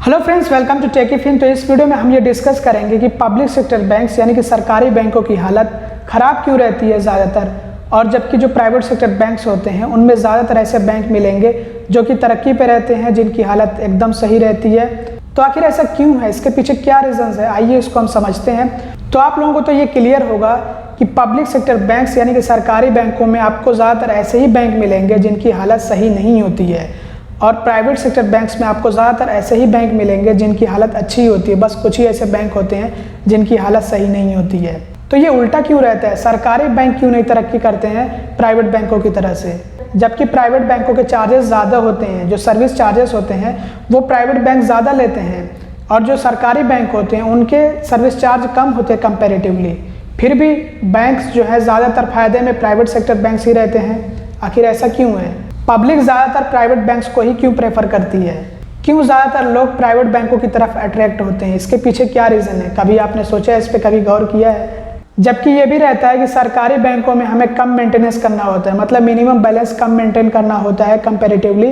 Hello friends, welcome to Techy Fin. तो इस video में हम ये डिस्कस करेंगे कि पब्लिक सेक्टर बैंक्स यानी कि सरकारी बैंकों की हालत ख़राब क्यों रहती है ज़्यादातर, और जबकि जो प्राइवेट सेक्टर बैंक्स होते हैं उनमें ज़्यादातर ऐसे बैंक मिलेंगे जो कि तरक्की पे रहते हैं, जिनकी हालत एकदम सही रहती है। तो आखिर ऐसा क्यों है, इसके पीछे क्या रीज़न्स है, आइए इसको हम समझते हैं। तो आप लोगों को तो ये क्लियर होगा कि पब्लिक सेक्टर बैंक्स यानी कि सरकारी बैंकों में आपको ज़्यादातर ऐसे ही बैंक मिलेंगे जिनकी हालत सही नहीं होती है, और प्राइवेट सेक्टर बैंक्स में आपको ज़्यादातर ऐसे ही बैंक मिलेंगे जिनकी हालत अच्छी होती है। बस कुछ ही ऐसे बैंक होते हैं जिनकी हालत सही नहीं होती है। तो ये उल्टा क्यों रहता है, सरकारी बैंक क्यों नहीं तरक्की करते हैं प्राइवेट बैंकों की तरह से, जबकि प्राइवेट बैंकों के चार्जेस ज़्यादा होते हैं, जो सर्विस चार्जेस होते हैं वो प्राइवेट बैंक ज़्यादा लेते हैं, और जो सरकारी बैंक होते हैं उनके सर्विस चार्ज कम होते हैं कंपेरेटिवली। फिर भी बैंक्स जो है ज़्यादातर फ़ायदे में प्राइवेट सेक्टर बैंक्स ही रहते हैं। आखिर ऐसा क्यों है? पब्लिक ज़्यादातर प्राइवेट बैंक्स को ही क्यों प्रेफर करती है, क्यों ज़्यादातर लोग प्राइवेट बैंकों की तरफ अट्रैक्ट होते हैं, इसके पीछे क्या रीज़न है? कभी आपने सोचा है, इस पर कभी गौर किया है? जबकि ये भी रहता है कि सरकारी बैंकों में हमें कम मेंटेनेंस करना होता है, मतलब मिनिमम बैलेंस कम मेंटेन करना होता है कंपेरेटिवली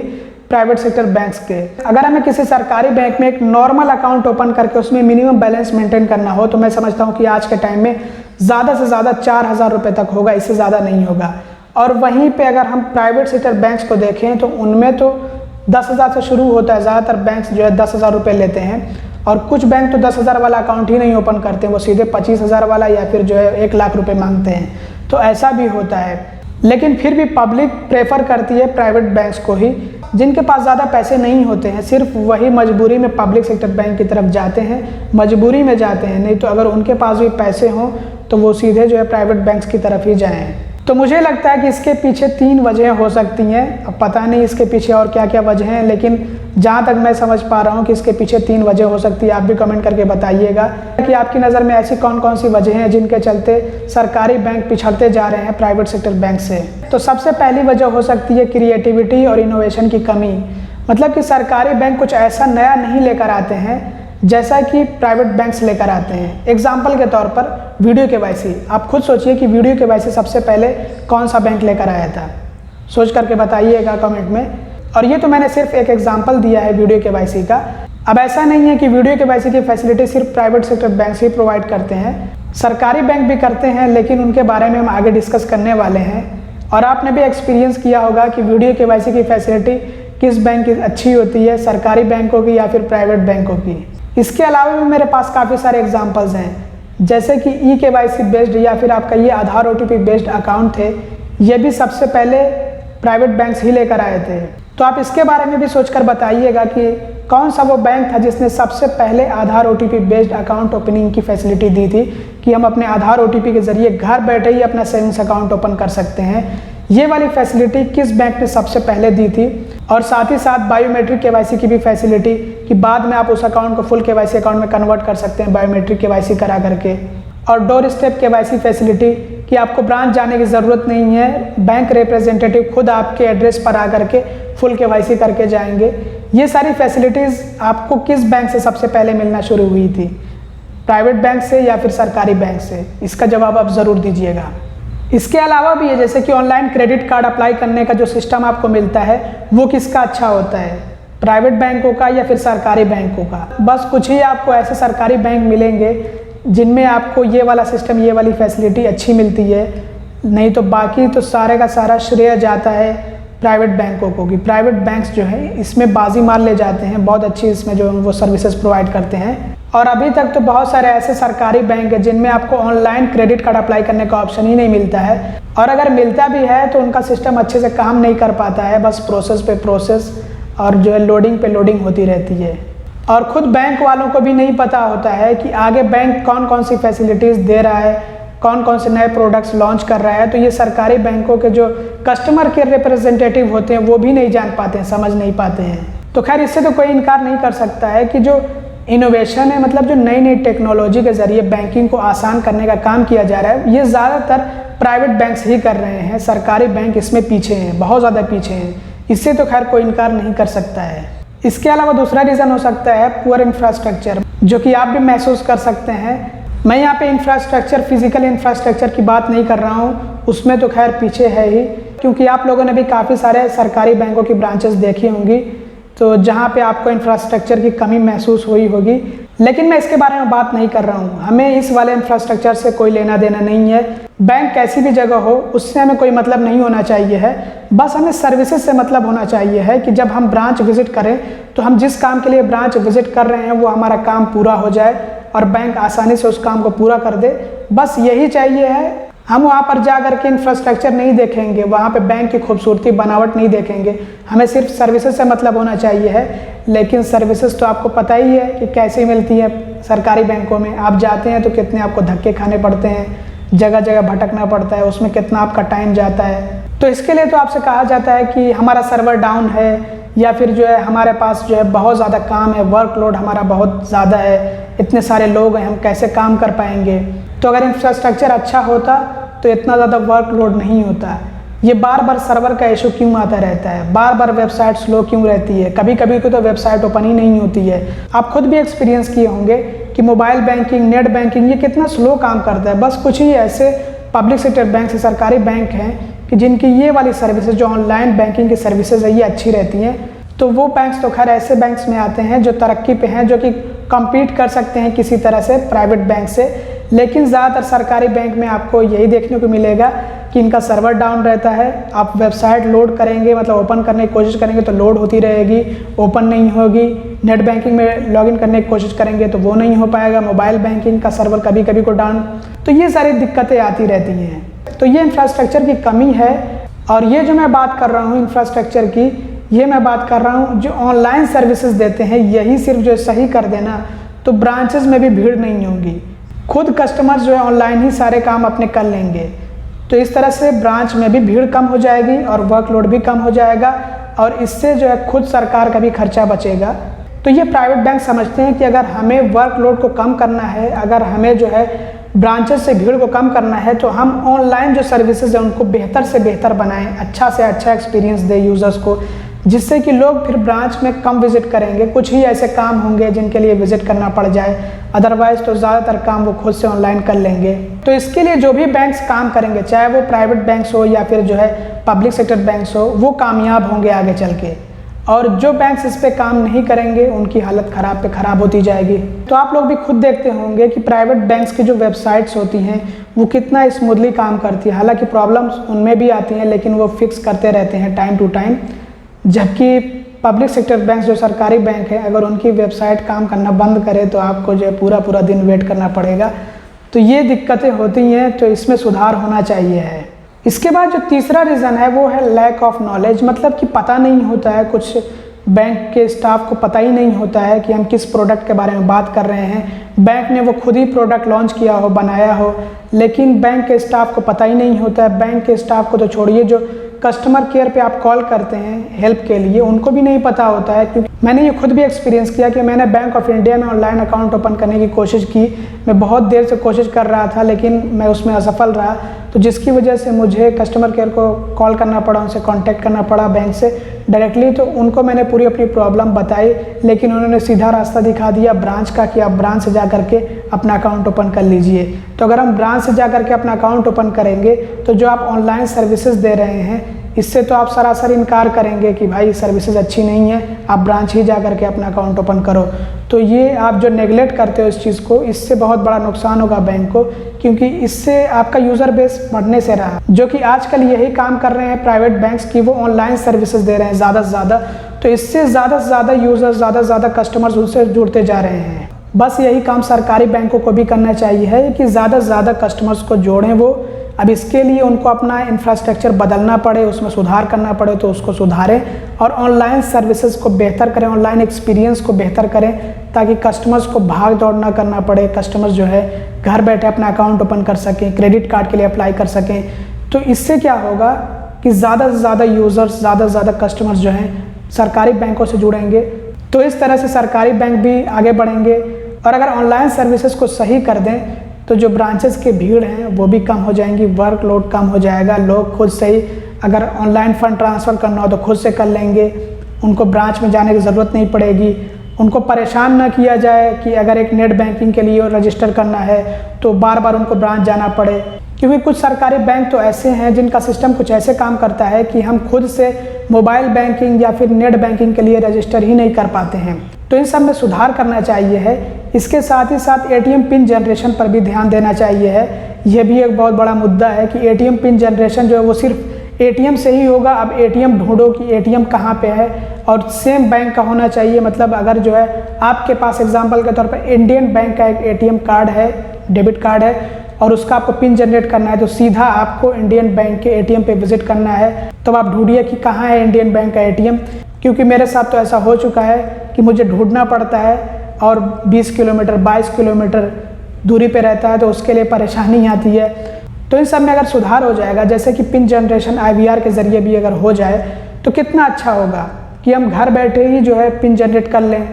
प्राइवेट सेक्टर बैंक्स के। अगर हमें किसी सरकारी बैंक में एक नॉर्मल अकाउंट ओपन करके उसमें मिनिमम बैलेंस मेंटेन करना हो तो मैं समझता हूँ कि आज के टाइम में ज़्यादा से ज़्यादा 4,000 रुपये तक होगा, इससे ज़्यादा नहीं होगा। और वहीं पे अगर हम प्राइवेट सेक्टर बैंक्स को देखें तो उनमें तो 10,000 से शुरू होता है। ज़्यादातर बैंक्स जो है 10,000 रुपये लेते हैं, और कुछ बैंक तो 10,000 वाला अकाउंट ही नहीं ओपन करते हैं, वो सीधे 25,000 वाला या फिर जो है 1,00,000 रुपये मांगते हैं। तो ऐसा भी होता है, लेकिन फिर भी पब्लिक प्रेफर करती है प्राइवेट बैंक्स को ही। जिनके पास ज़्यादा पैसे नहीं होते हैं, सिर्फ वही मजबूरी में पब्लिक सेक्टर बैंक की तरफ जाते हैं, मजबूरी में जाते हैं, नहीं तो अगर उनके पास भी पैसे हों तो वो सीधे जो है प्राइवेट बैंक्स की तरफ ही जाएँ। तो मुझे लगता है कि इसके पीछे 3 वजह हो सकती हैं। अब पता नहीं इसके पीछे और क्या क्या वजह हैं, लेकिन जहाँ तक मैं समझ पा रहा हूँ कि इसके पीछे 3 वजह हो सकती है। आप भी कमेंट करके बताइएगा कि आपकी नज़र में ऐसी कौन कौन सी वजह हैं जिनके चलते सरकारी बैंक पिछड़ते जा रहे हैं प्राइवेट सेक्टर बैंक से। तो सबसे पहली वजह हो सकती है क्रिएटिविटी और इनोवेशन की कमी, मतलब कि सरकारी बैंक कुछ ऐसा नया नहीं लेकर आते हैं जैसा कि प्राइवेट बैंक्स लेकर आते हैं। एग्जाम्पल के तौर पर वीडियो केवाईसी, आप खुद सोचिए कि वीडियो केवाईसी सबसे पहले कौन सा बैंक लेकर आया था, सोच करके बताइएगा कमेंट में। और ये तो मैंने सिर्फ एक एग्जाम्पल दिया है वीडियो केवाईसी का। अब ऐसा नहीं है कि वीडियो केवाईसी की फैसिलिटी सिर्फ प्राइवेट सेक्टर बैंक ही प्रोवाइड करते हैं, सरकारी बैंक भी करते हैं, लेकिन उनके बारे में हम आगे डिस्कस करने वाले हैं। और आपने भी एक्सपीरियंस किया होगा कि वीडियो केवाईसी की फैसिलिटी किस बैंक की अच्छी होती है, सरकारी बैंकों की या फिर प्राइवेट बैंकों की। इसके अलावा भी मेरे पास काफ़ी सारे एग्जांपल्स हैं, जैसे कि ई-केवाईसी बेस्ड या फिर आपका ये आधार OTP बेस्ड अकाउंट थे, ये भी सबसे पहले प्राइवेट बैंक्स ही लेकर आए थे। तो आप इसके बारे में भी सोचकर बताइएगा कि कौन सा वो बैंक था जिसने सबसे पहले आधार OTP बेस्ड अकाउंट ओपनिंग की फैसिलिटी दी थी कि हम अपने आधार OTP के ज़रिए घर बैठे ही अपना सेविंग्स अकाउंट ओपन कर सकते हैं। ये वाली फैसिलिटी किस बैंक ने सबसे पहले दी थी? और साथ ही साथ बायोमेट्रिक केवाईसी की भी फैसिलिटी कि बाद में आप उस अकाउंट को फुल केवाईसी अकाउंट में कन्वर्ट कर सकते हैं बायोमेट्रिक केवाईसी करा करके। और डोर स्टेप केवाईसी फैसिलिटी कि आपको ब्रांच जाने की ज़रूरत नहीं है, बैंक रिप्रेजेंटेटिव खुद आपके एड्रेस पर आ करके फुल केवाईसी करके जाएंगे। ये सारी फैसिलिटीज़ आपको किस बैंक से सबसे पहले मिलना शुरू हुई थी, प्राइवेट बैंक से या फिर सरकारी बैंक से? इसका जवाब आप ज़रूर दीजिएगा। इसके अलावा भी है, जैसे कि ऑनलाइन क्रेडिट कार्ड अप्लाई करने का जो सिस्टम आपको मिलता है वो किसका अच्छा होता है, प्राइवेट बैंकों का या फिर सरकारी बैंकों का? बस कुछ ही आपको ऐसे सरकारी बैंक मिलेंगे जिनमें आपको ये वाला सिस्टम, ये वाली फैसिलिटी अच्छी मिलती है, नहीं तो बाकी तो सारे का सारा श्रेय जाता है प्राइवेट बैंकों को कि प्राइवेट बैंक्स जो है इसमें बाजी मार ले जाते हैं, बहुत अच्छी इसमें जो वो सर्विसेज प्रोवाइड करते हैं। और अभी तक तो बहुत सारे ऐसे सरकारी बैंक हैं जिनमें आपको ऑनलाइन क्रेडिट कार्ड अप्लाई करने का ऑप्शन ही नहीं मिलता है, और अगर मिलता भी है तो उनका सिस्टम अच्छे से काम नहीं कर पाता है, बस प्रोसेस पे प्रोसेस और जो है लोडिंग पे लोडिंग होती रहती है। और खुद बैंक वालों को भी नहीं पता होता है कि आगे बैंक कौन कौन सी फैसिलिटीज़ दे रहा है, कौन कौन से नए प्रोडक्ट्स लॉन्च कर रहा है। तो ये सरकारी बैंकों के जो कस्टमर केयर रिप्रेजेंटेटिव होते हैं वो भी नहीं जान पाते हैं, समझ नहीं पाते हैं। तो खैर इससे तो कोई इनकार नहीं कर सकता है कि जो इनोवेशन है, मतलब जो नई नई टेक्नोलॉजी के ज़रिए बैंकिंग को आसान करने का काम किया जा रहा है, ये ज़्यादातर प्राइवेट बैंक्स ही कर रहे हैं। सरकारी बैंक इसमें पीछे हैं, बहुत ज़्यादा पीछे हैं, इससे तो खैर कोई इनकार नहीं कर सकता है। इसके अलावा दूसरा रीज़न हो सकता है पुअर इंफ्रास्ट्रक्चर, जो कि आप भी महसूस कर सकते हैं। मैं यहाँ पे इंफ्रास्ट्रक्चर, फिजिकल इंफ्रास्ट्रक्चर की बात नहीं कर रहा हूँ, उसमें तो खैर पीछे है ही, क्योंकि आप लोगों ने भी काफ़ी सारे सरकारी बैंकों की ब्रांचेस देखी होंगी तो जहाँ पे आपको इंफ्रास्ट्रक्चर की कमी महसूस हुई होगी। लेकिन मैं इसके बारे में बात नहीं कर रहा हूँ, हमें इस वाले इंफ्रास्ट्रक्चर से कोई लेना देना नहीं है। बैंक कैसी भी जगह हो उससे हमें कोई मतलब नहीं होना चाहिए है, बस हमें सर्विसेज से मतलब होना चाहिए है कि जब हम ब्रांच विजिट करें तो हम जिस काम के लिए ब्रांच विजिट कर रहे हैं वो हमारा काम पूरा हो जाए और बैंक आसानी से उस काम को पूरा कर दे, बस यही चाहिए है। हम वहाँ पर जा कर के इंफ्रास्ट्रक्चर नहीं देखेंगे, वहाँ पे बैंक की खूबसूरती बनावट नहीं देखेंगे, हमें सिर्फ सर्विसेज से मतलब होना चाहिए है। लेकिन सर्विसेज तो आपको पता ही है कि कैसे मिलती है सरकारी बैंकों में। आप जाते हैं तो कितने आपको धक्के खाने पड़ते हैं, जगह जगह भटकना पड़ता है, उसमें कितना आपका टाइम जाता है। तो इसके लिए तो आपसे कहा जाता है कि हमारा सर्वर डाउन है या फिर जो है हमारे पास जो है बहुत ज़्यादा काम है, वर्कलोड हमारा बहुत ज़्यादा है, इतने सारे लोग हैं, हम कैसे काम कर पाएंगे। तो अगर इंफ्रास्ट्रक्चर अच्छा होता तो इतना ज़्यादा वर्कलोड नहीं होता। ये बार बार सर्वर का इशू क्यों आता रहता है, बार बार वेबसाइट स्लो क्यों रहती है, कभी कभी तो वेबसाइट ओपन ही नहीं होती है। आप खुद भी एक्सपीरियंस किए होंगे कि मोबाइल बैंकिंग, नेट बैंकिंग ये कितना स्लो काम करता है। बस कुछ ही ऐसे पब्लिक सेक्टर बैंक से सरकारी बैंक हैं कि जिनकी ये वाली सर्विसेज जो ऑनलाइन बैंकिंग की सर्विसेज है ये अच्छी रहती हैं। तो वो बैंक्स तो खैर ऐसे बैंक्स में आते हैं जो तरक्की पे हैं, जो कि कम्पीट कर सकते हैं किसी तरह से प्राइवेट बैंक से। लेकिन ज़्यादातर सरकारी बैंक में आपको यही देखने को मिलेगा कि इनका सर्वर डाउन रहता है। आप वेबसाइट लोड करेंगे, मतलब ओपन करने की कोशिश करेंगे तो लोड होती रहेगी, ओपन नहीं होगी। नेट बैंकिंग में लॉगिन करने की कोशिश करेंगे तो वो नहीं हो पाएगा। मोबाइल बैंकिंग का सर्वर कभी कभी को डाउन, तो ये सारी दिक्कतें आती रहती हैं। तो ये इंफ्रास्ट्रक्चर की कमी है। और ये जो मैं बात कर रहा हूँ इंफ्रास्ट्रक्चर की, ये मैं बात कर रहा हूँ जो ऑनलाइन सर्विसेज देते हैं, यही सिर्फ जो सही कर देना तो ब्रांचेस में भी भीड़ नहीं होगी, खुद कस्टमर्स जो है ऑनलाइन ही सारे काम अपने कर लेंगे। तो इस तरह से ब्रांच में भी भीड़ कम हो जाएगी और वर्कलोड भी कम हो जाएगा और इससे जो है खुद सरकार का भी खर्चा बचेगा। तो ये प्राइवेट बैंक समझते हैं कि अगर हमें वर्कलोड को कम करना है, अगर हमें जो है ब्रांचेस से भीड़ को कम करना है तो हम ऑनलाइन जो सर्विसेज है उनको बेहतर से बेहतर बनाएं, अच्छा से अच्छा एक्सपीरियंस दें यूज़र्स को, जिससे कि लोग फिर ब्रांच में कम विजिट करेंगे। कुछ ही ऐसे काम होंगे जिनके लिए विजिट करना पड़ जाए, अदरवाइज तो ज़्यादातर काम वो खुद से ऑनलाइन कर लेंगे। तो इसके लिए जो भी बैंक्स काम करेंगे, चाहे वो प्राइवेट बैंक्स हो या फिर जो है पब्लिक सेक्टर बैंक्स हो, वो कामयाब होंगे आगे चल के। और जो बैंक्स इस पे काम नहीं करेंगे उनकी हालत ख़राब पे ख़राब होती जाएगी। तो आप लोग भी खुद देखते होंगे कि प्राइवेट बैंक्स की जो वेबसाइट्स होती हैं वो कितना स्मूथली काम करती है। हालांकि प्रॉब्लम्स उनमें भी आती हैं लेकिन वो फिक्स करते रहते हैं टाइम टू टाइम। जबकि पब्लिक सेक्टर बैंक जो सरकारी बैंक है, अगर उनकी वेबसाइट काम करना बंद करे तो आपको जो है पूरा पूरा दिन वेट करना पड़ेगा। तो ये दिक्कतें होती हैं, तो इसमें सुधार होना चाहिए है। इसके बाद जो तीसरा रीज़न है वो है लैक ऑफ नॉलेज, मतलब कि पता नहीं होता है, कुछ बैंक के स्टाफ को पता ही नहीं होता है कि हम किस प्रोडक्ट के बारे में बात कर रहे हैं। बैंक ने वो खुद ही प्रोडक्ट लॉन्च किया हो, बनाया हो, लेकिन बैंक के स्टाफ को पता ही नहीं होता है। बैंक के स्टाफ को तो छोड़िए, जो कस्टमर केयर पे आप कॉल करते हैं हेल्प के लिए, उनको भी नहीं पता होता है। क्योंकि मैंने ये खुद भी एक्सपीरियंस किया कि मैंने बैंक ऑफ इंडिया में ऑनलाइन अकाउंट ओपन करने की कोशिश की। मैं बहुत देर से कोशिश कर रहा था लेकिन मैं उसमें असफल रहा, तो जिसकी वजह से मुझे कस्टमर केयर को कॉल करना पड़ा, उनसे कॉन्टैक्ट करना पड़ा बैंक से डायरेक्टली। तो उनको मैंने पूरी अपनी प्रॉब्लम बताई, लेकिन उन्होंने सीधा रास्ता दिखा दिया ब्रांच का कि आप ब्रांच से जा करके अपना अकाउंट ओपन कर लीजिए। तो अगर हम ब्रांच से जा करके अपना अकाउंट ओपन करेंगे तो जो आप ऑनलाइन सर्विसेज दे रहे हैं इससे तो आप सरासर इनकार करेंगे कि भाई सर्विसेज अच्छी नहीं है, आप ब्रांच ही जा करके अपना अकाउंट ओपन करो। तो ये आप जो नेगलेक्ट करते हो इस चीज़ को, इससे बहुत बड़ा नुकसान होगा बैंक को, क्योंकि इससे आपका यूज़र बेस बढ़ने से रहा, जो कि आजकल यही काम कर रहे हैं प्राइवेट बैंक्स की, वो ऑनलाइन सर्विसेज दे रहे हैं ज़्यादा से ज़्यादा। तो इससे ज़्यादा से ज़्यादा यूज़र्स, ज़्यादा से ज़्यादा कस्टमर्स उनसे जुड़ते जा रहे हैं। बस यही काम सरकारी बैंकों को भी करना चाहिए है कि ज़्यादा से ज़्यादा कस्टमर्स को जोड़ें वो। अब इसके लिए उनको अपना इंफ्रास्ट्रक्चर बदलना पड़े, उसमें सुधार करना पड़े तो उसको सुधारें और ऑनलाइन सर्विसेज को बेहतर करें, ऑनलाइन एक्सपीरियंस को बेहतर करें, ताकि कस्टमर्स को भाग दौड़ ना करना पड़े। कस्टमर्स जो है घर बैठे अपना अकाउंट ओपन कर सकें, क्रेडिट कार्ड के लिए अप्लाई कर सकें। तो इससे क्या होगा कि ज़्यादा से ज़्यादा यूज़र्स, ज़्यादा से ज़्यादा कस्टमर्स जो हैं सरकारी बैंकों से जुड़ेंगे। तो इस तरह से सरकारी बैंक भी आगे बढ़ेंगे। और अगर ऑनलाइन सर्विसेज को सही कर दें तो जो ब्रांचेस की भीड़ हैं वो भी कम हो जाएंगी, वर्कलोड कम हो जाएगा। लोग खुद से ही अगर ऑनलाइन फ़ंड ट्रांसफ़र करना हो तो खुद से कर लेंगे, उनको ब्रांच में जाने की ज़रूरत नहीं पड़ेगी। उनको परेशान ना किया जाए कि अगर एक नेट बैंकिंग के लिए रजिस्टर करना है तो बार बार उनको ब्रांच जाना पड़े। क्योंकि कुछ सरकारी बैंक तो ऐसे हैं जिनका सिस्टम कुछ ऐसे काम करता है कि हम खुद से मोबाइल बैंकिंग या फिर नेट बैंकिंग के लिए रजिस्टर ही नहीं कर पाते हैं। तो इन सब में सुधार करना चाहिए है। इसके साथ ही साथ एटीएम पिन जनरेशन पर भी ध्यान देना चाहिए है। यह भी एक बहुत बड़ा मुद्दा है कि एटीएम पिन जनरेशन जो है वो सिर्फ एटीएम से ही होगा। अब एटीएम ढूंढो कि एटीएम कहाँ पे है, और सेम बैंक का होना चाहिए। मतलब अगर जो है आपके पास एग्जांपल के तौर पर इंडियन बैंक का एक एटीएम कार्ड है, डेबिट कार्ड है, और उसका आपको पिन जनरेट करना है, तो सीधा आपको इंडियन बैंक के एटीएम पे विजिट करना है। तो आप ढूंढिए कि कहाँ है इंडियन बैंक का एटीएम। क्योंकि मेरे साथ तो ऐसा हो चुका है कि मुझे ढूंढना पड़ता है और 20 किलोमीटर 22 किलोमीटर दूरी पे रहता है, तो उसके लिए परेशानी आती है। तो इन सब में अगर सुधार हो जाएगा, जैसे कि पिन जनरेशन IVR के ज़रिए भी अगर हो जाए तो कितना अच्छा होगा कि हम घर बैठे ही जो है पिन जनरेट कर लें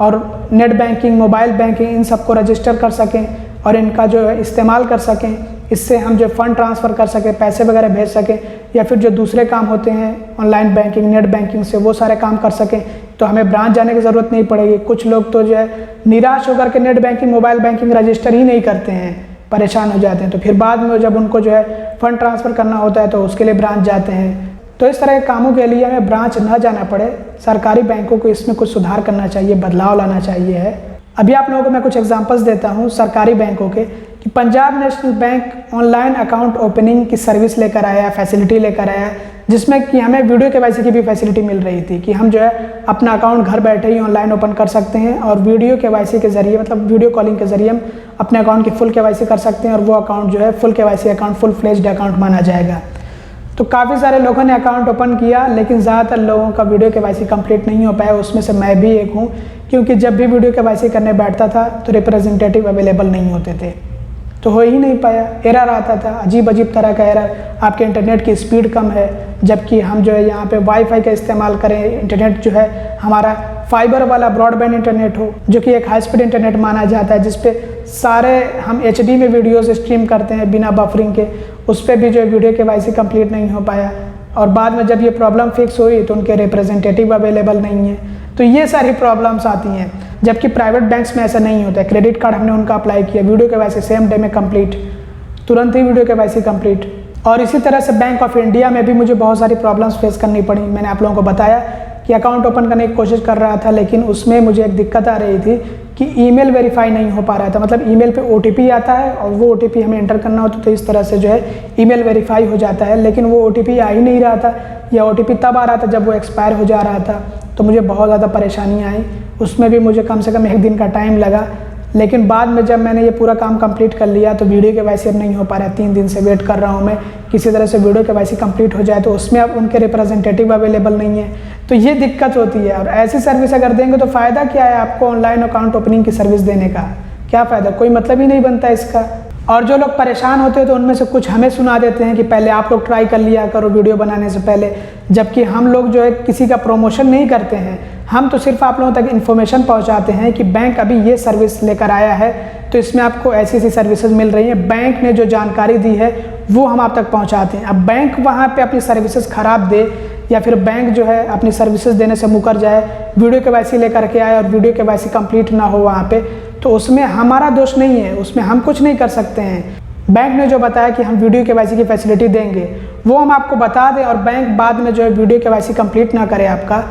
और net banking, mobile banking in सबको रजिस्टर कर सकें और इनका जो है इस्तेमाल कर सकें। इससे हम जो फंड ट्रांसफ़र कर सकें, पैसे वगैरह भेज सकें, या फिर जो दूसरे काम होते हैं ऑनलाइन बैंकिंग, नेट बैंकिंग से, वो सारे काम कर सकें। तो हमें ब्रांच जाने की ज़रूरत नहीं पड़ेगी। कुछ लोग तो जो है निराश होकर के net banking, mobile banking register ही नहीं करते हैं, परेशान हो जाते हैं। तो फिर बाद में जब उनको जो है फ़ंड ट्रांसफ़र करना होता है तो उसके लिए ब्रांच जाते हैं। तो इस तरह के कामों के लिए हमें ब्रांच ना जाना पड़े। सरकारी बैंकों को इसमें कुछ सुधार करना चाहिए, बदलाव लाना चाहिए है। अभी आप लोगों को मैं कुछ एग्जांपल्स देता हूं सरकारी बैंकों के, कि Punjab national bank online account opening की सर्विस लेकर आया, फैसिलिटी लेकर आया, जिसमें कि हमें वीडियो केवाईसी की भी फैसिलिटी मिल रही थी कि हम जो है अपना अकाउंट घर बैठे ही ऑनलाइन ओपन कर सकते हैं और वीडियो केवाईसी के ज़रिए, मतलब वीडियो कॉलिंग के ज़रिए हम अपने अकाउंट की फुल केवाईसी कर सकते हैं और वो अकाउंट जो है full KYC account, full fledged account माना जाएगा। तो काफ़ी सारे लोगों ने अकाउंट ओपन किया, लेकिन ज़्यादातर लोगों का वीडियो केवाईसी कंप्लीट नहीं हो पाया। उसमें से मैं भी एक हूँ, क्योंकि जब भी वीडियो केवाईसी करने बैठता था तो रिप्रेजेंटेटिव अवेलेबल नहीं होते थे, तो हो ही नहीं पाया। एरर आता था, अजीब अजीब तरह का एरर, आपके इंटरनेट की स्पीड कम है, जबकि हम जो है यहाँ पे वाईफाई का इस्तेमाल करें, इंटरनेट जो है हमारा फाइबर वाला ब्रॉडबैंड इंटरनेट हो, जो कि एक हाई स्पीड इंटरनेट माना जाता है, जिसपे सारे हम HD में वीडियोस स्ट्रीम करते हैं बिना बफरिंग के। उस पर भी जो वीडियो केवाईसी कंप्लीट नहीं हो पाया, और बाद में जब ये प्रॉब्लम फिक्स हुई तो उनके रिप्रेजेंटेटिव अवेलेबल नहीं है। तो ये सारी प्रॉब्लम्स आती हैं, जबकि प्राइवेट बैंक्स में ऐसा नहीं होता है। क्रेडिट कार्ड हमने उनका अप्लाई किया, वीडियो केवाईसी सेम डे में कंप्लीट, तुरंत ही वीडियो केवाईसी कंप्लीट। और इसी तरह से बैंक ऑफ इंडिया में भी मुझे बहुत सारी प्रॉब्लम्स फेस करनी पड़ी। मैंने आप लोगों को बताया कि अकाउंट ओपन करने की कोशिश कर रहा था, लेकिन उसमें मुझे एक दिक्कत आ रही थी कि ईमेल वेरीफाई नहीं हो पा रहा था। मतलब ईमेल पे OTP आता है और वो OTP हमें एंटर करना होता, तो इस तरह से जो है ईमेल वेरीफाई हो जाता है, लेकिन वो OTP आ ही नहीं रहा था, या OTP तब आ रहा था जब वो एक्सपायर हो जा रहा था। तो मुझे बहुत ज़्यादा परेशानी आई, उसमें भी मुझे कम से कम 1 दिन का टाइम लगा। लेकिन बाद में जब मैंने ये पूरा काम कंप्लीट कर लिया तो वीडियो केवाईसी अब नहीं हो पा रहा है। 3 दिन से वेट कर रहा हूँ मैं, किसी तरह से वीडियो केवाईसी कंप्लीट हो जाए, तो उसमें अब उनके रिप्रेजेंटेटिव अवेलेबल नहीं है। तो ये दिक्कत होती है। और ऐसी सर्विस अगर देंगे तो फ़ायदा क्या है आपको ऑनलाइन अकाउंट ओपनिंग की सर्विस देने का? क्या फ़ायदा? कोई मतलब ही नहीं बनता इसका। और जो लोग परेशान होते हैं तो उनमें से कुछ हमें सुना देते हैं कि पहले आप लोग ट्राई कर लिया करो वीडियो बनाने से पहले, जबकि हम लोग जो है किसी का प्रमोशन नहीं करते हैं। हम तो सिर्फ आप लोगों तक इन्फॉर्मेशन पहुंचाते हैं कि बैंक अभी ये सर्विस लेकर आया है, तो इसमें आपको ऐसी ऐसी सर्विसेज मिल रही हैं। बैंक ने जो जानकारी दी है वो हम आप तक पहुंचाते हैं। अब बैंक वहाँ पे अपनी सर्विसेज ख़राब दे, या फिर बैंक जो है अपनी सर्विसेज देने से मुकर जाए, वीडियो केवाईसी लेकर के आए और वीडियो केवाईसी कंप्लीट ना हो वहाँ पे, तो उसमें हमारा दोष नहीं है, उसमें हम कुछ नहीं कर सकते हैं। बैंक ने जो बताया कि हम वीडियो केवाईसी की फैसिलिटी देंगे वो हम आपको बता दें और बैंक बाद में जो है वीडियो केवाईसी कंप्लीट ना करे आपका,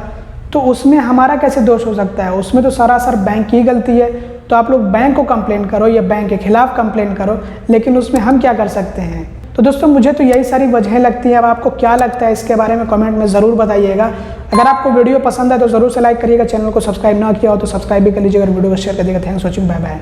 तो उसमें हमारा कैसे दोष हो सकता है? उसमें तो सरासर बैंक की गलती है। तो आप लोग बैंक को कंप्लेन करो या बैंक के खिलाफ कंप्लेन करो, लेकिन उसमें हम क्या कर सकते हैं? तो दोस्तों मुझे तो यही सारी वजहें लगती हैं। अब आपको क्या लगता है इसके बारे में कमेंट में ज़रूर बताइएगा। अगर आपको वीडियो पसंद है तो ज़रूर से लाइक करिएगा, चैनल को सब्सक्राइब ना किया हो तो सब्सक्राइब भी कर लीजिएगा और वीडियो को शेयर कर दीजिएगा। Thanks for watching, bye bye.